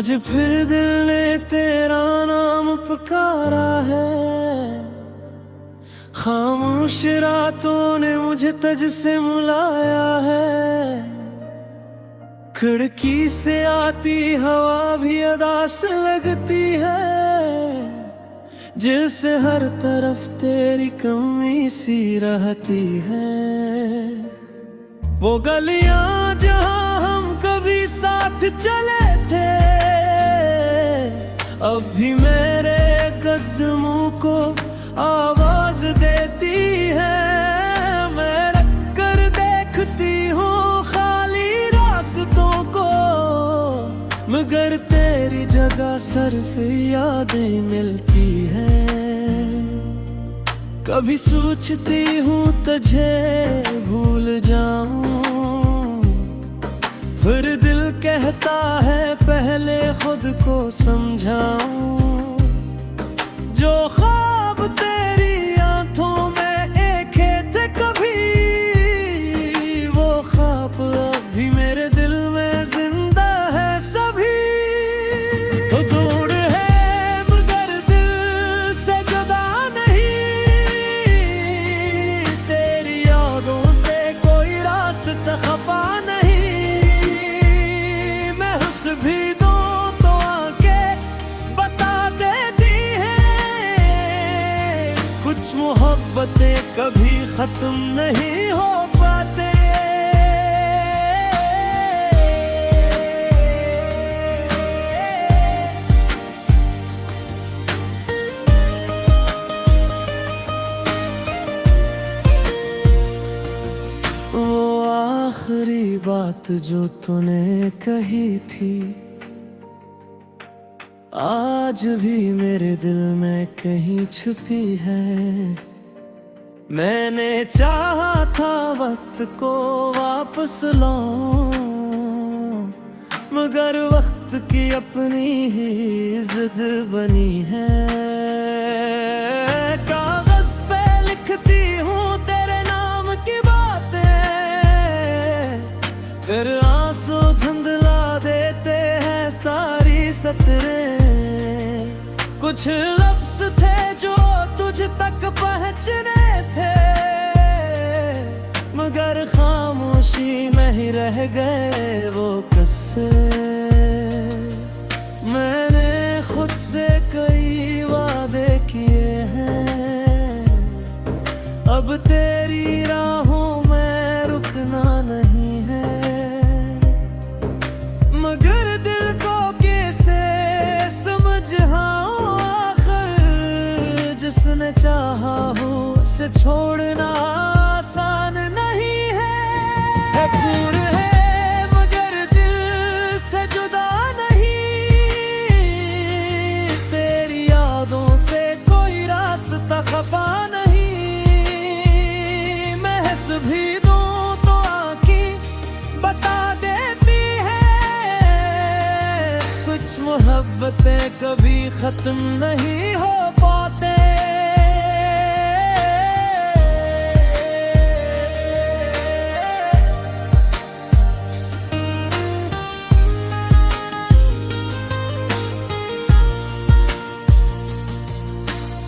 आज फिर दिल ने तेरा नाम पुकारा है। खामोश रातों ने मुझे तुझ से मिलाया है। खिड़की से आती हवा भी अदा से लगती है, जैसे हर तरफ तेरी कमी सी रहती है। वो गलियां जहां हम कभी साथ चले थे, अब भी मेरे कदमों को आवाज देती है। मैं रख कर देखती हूँ खाली रास्तों को, मगर तेरी जगह सिर्फ यादें मिलती हैं। कभी सोचती हूँ तुझे भूल जाऊं, फिर दिल कहता है पहले खुद को समझाऊं। जो ख्वाब तेरी आंखों में देखे थे कभी, वो ख्वाब अभी मेरे दिल में जिंदा है सभी। तो दूर है मगर दिल से जुदा नहीं, तेरी यादों से कोई रास्ता खफा नहीं। मैं हंस भी दूं तो आंखें बता देती हैं, कुछ मोहब्बतें कभी खत्म नहीं हो पाते। वो आखिरी बात जो तूने कही थी, आज भी मेरे दिल में कहीं छुपी है। मैंने चाहा था वक्त को वापस लाऊं, मगर वक्त की अपनी ही जिद बनी है। कागज पे लिखती हूँ तेरे नाम की बातें, फिर आंसू धुंधला देते हैं सारी सतरें। कुछ लफ्ज थे जो तुझ तक पहुंचने थे, मगर खामोशी में ही रह गए वो किस्से। मैंने खुद से कई वादे किए हैं, अब तेरी राहों में रुकना नहीं है। मगर दिल को कैसे समझाऊं, आखिर जिसने चाहा हो उसे छोड़ना आसान नहीं है। दूर है मगर दिल से जुदा नहीं, तेरी यादों से कोई रास्ता खफा नहीं। मैं हंस भी दूं तो आंखें बता देती हैं, कुछ मोहब्बतें कभी खत्म नहीं हो पाते।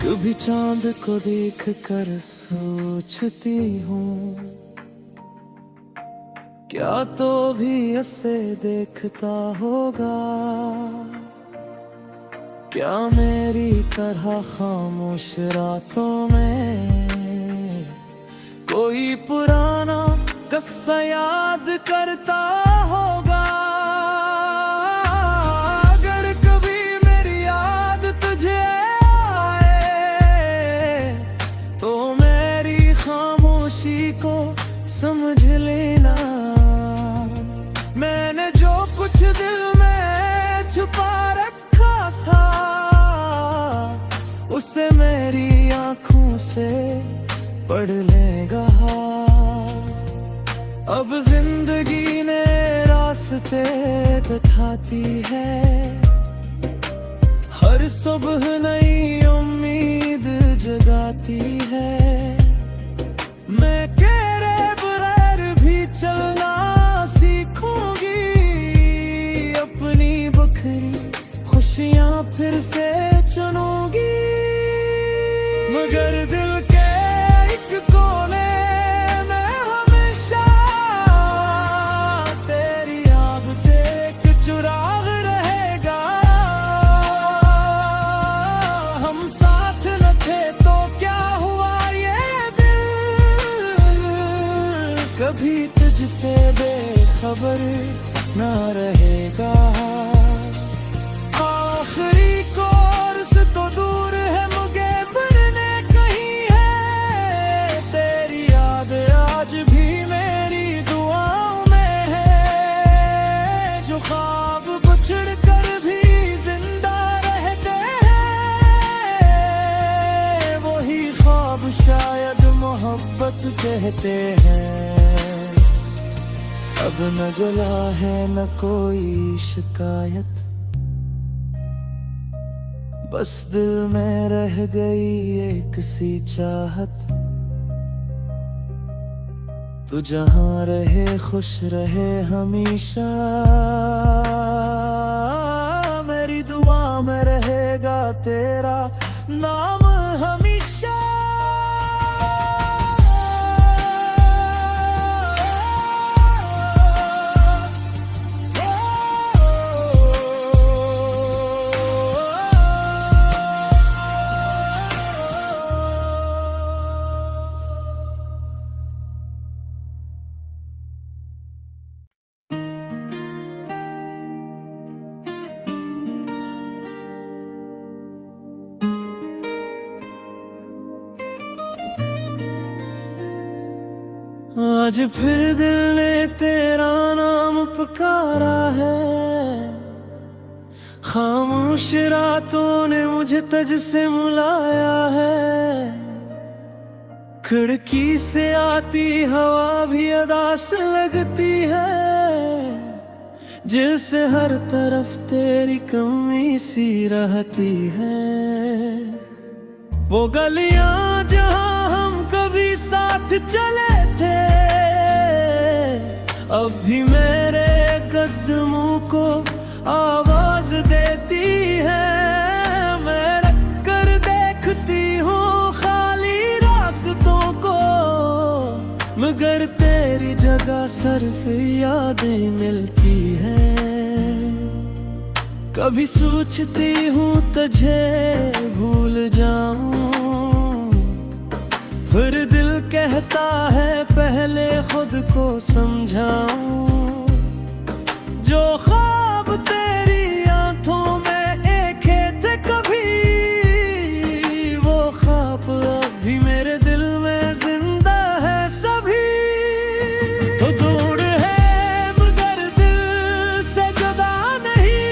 कभी चांद को देख कर सोचती हूँ, क्या तो भी ऐसे देखता होगा। क्या मेरी तरह खामोश रातों में कोई पुराना किस्सा याद करता होगा। अगर कभी मेरी याद तुझे तो मेरी खामोशी को समझ लेना। मैंने जो कुछ दिल में छुपा रखा था, उसे मेरी आंखों से पढ़ लेगा। अब जिंदगी ने रास्ते दिखाती है, हर सुबह नई उम्मीद जगाती है। मैं तेरे बगैर भी चलना सीखूंगी, अपनी बखरी फिर से चुनूंगी, मगर दिल के एक कोने में हमेशा तेरी याद देख चुराग रहेगा। हम साथ न थे तो क्या हुआ ये दिल, कभी तुझसे बेखबर ना रहेगा। आखिरी कोर्स तो दूर है, मुझे मरने कहीं है, तेरी याद आज भी मेरी दुआओं में है। जो ख्वाब बिछड़ कर भी जिंदा रहते हैं, वही ख्वाब शायद मोहब्बत कहते हैं। अब न गला है न कोई शिकायत, बस दिल में रह गई एक सी चाहत। तू जहां रहे खुश रहे हमेशा, मेरी दुआ में रहेगा तेरा नाम हमेशा। आज फिर दिल ने तेरा नाम पुकारा है, खामोश रातों ने मुझे तुझ से मिलाया है। खिड़की से आती हवा भी अदा से लगती है, जिससे हर तरफ तेरी कमी सी रहती है। वो गलियां जहां हम कभी साथ चले थे, अब भी मेरे कदमों को आवाज देती है। मैं रख कर देखती हूँ खाली रास्तों को, मगर तेरी जगह सिर्फ यादें मिलती हैं। कभी सोचती हूँ तुझे भूल जाऊं, फिर दिल कहता है पहले खुद को समझाऊं। जो ख्वाब तेरी आंखों में देखे थे कभी, वो ख्वाब अभी मेरे दिल में जिंदा है सभी। तो दूर है मगर दिल से जुदा नहीं,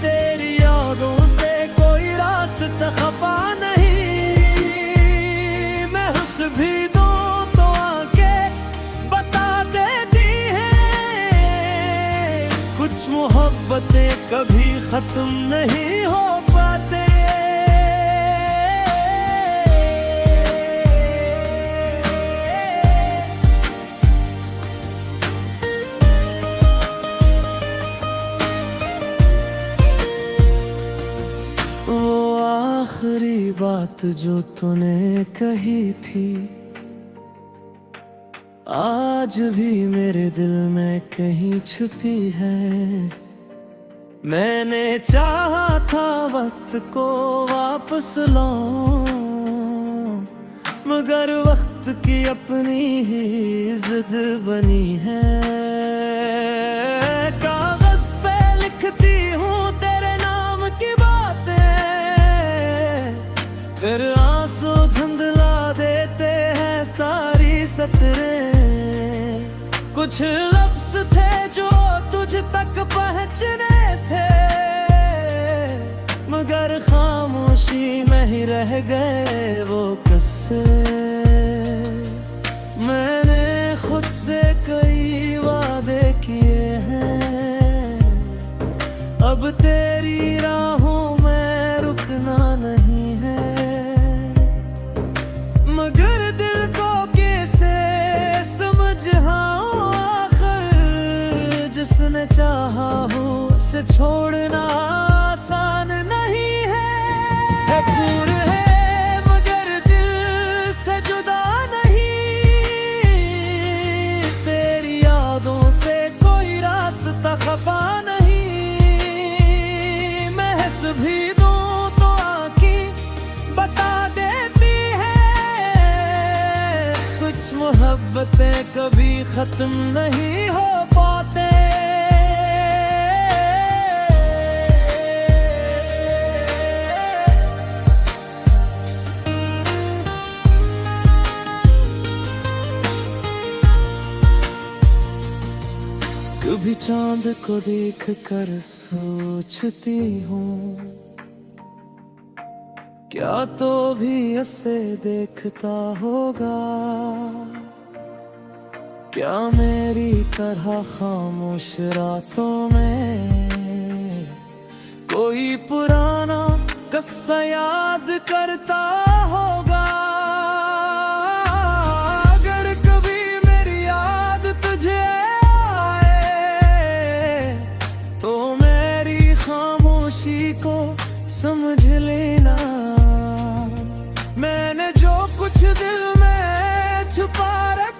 तेरी यादों से कोई रास्ता खफा नहीं। भी दो तो आके बता देती हैं, कुछ मोहब्बतें कभी खत्म नहीं हो पाते। वो आखिरी बात जो तूने कही थी, आज भी मेरे दिल में कहीं छुपी है। मैंने चाहा था वक्त को वापस लाऊं, मगर वक्त की अपनी ही जिद बनी है। कागज पे लिखती हूँ तेरे नाम की बातें, फिर आंसू धुंधला देते हैं सारी सतरें। कुछ लफ्ज थे जो तुझ तक पहुंचने थे, मगर खामोशी में ही रह गए वो किस्से। मैंने खुद से कई वादे किए हैं, अब तेरी राहों में रुकना नहीं है। मगर दिल को कैसे समझाऊं, आखिर जिसने चाहा हो उसे छोड़ना भी दूं तो आँखें बता देती है, कुछ मोहब्बतें कभी खत्म नहीं हो पाते। कभी चांद को देख कर सोचती हूँ, क्या तो भी ऐसे देखता होगा, क्या मेरी तरह खामोश रातों में कोई पुराना किस्सा याद करता होगा। अगर कभी मेरी याद तुझे तो मेरी खामोशी को समझ लेना, मैंने जो कुछ दिल में छुपा रखा